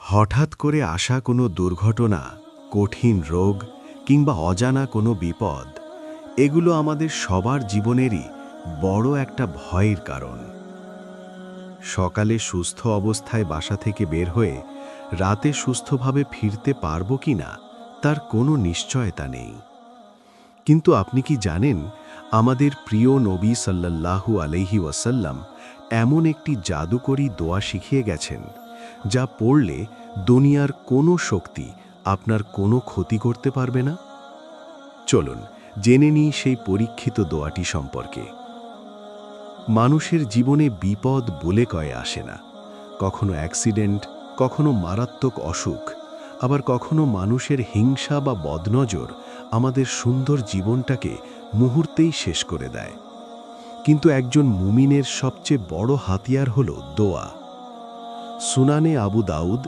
হঠাৎ করে আসা কোনো দুর্ঘটনা, কঠিন রোগ কিংবা অজানা কোনো বিপদ, এগুলো আমাদের সবার জীবনেরই বড় একটা ভয়ের কারণ। সকালে সুস্থ অবস্থায় বাসা থেকে বের হয়ে রাতে সুস্থভাবে ফিরতে পারবো কিনা তার কোনো নিশ্চয়তা নেই। কিন্তু আপনি কি জানেন, আমাদের প্রিয় নবী সাল্লাল্লাহু আলাইহি ওয়াসাল্লাম এমন একটি জাদুকরী দোয়া শিখিয়ে গেছেন, যা পড়লে দুনিয়ার কোনো শক্তি আপনার কোনো ক্ষতি করতে পারবে না। চলুন জেনে নিই সেই পরীক্ষিত দোয়াটি সম্পর্কে। মানুষের জীবনে বিপদ বলে কয়ে আসে না। কখনো অ্যাক্সিডেন্ট, কখনো মারাত্মক অসুখ, আবার কখনো মানুষের হিংসা বা বদনজর আমাদের সুন্দর জীবনটাকে মুহূর্তেই শেষ করে দেয়। কিন্তু একজন মুমিনের সবচেয়ে বড় হাতিয়ার হলো দোয়া। সুনানে আবু দাউদ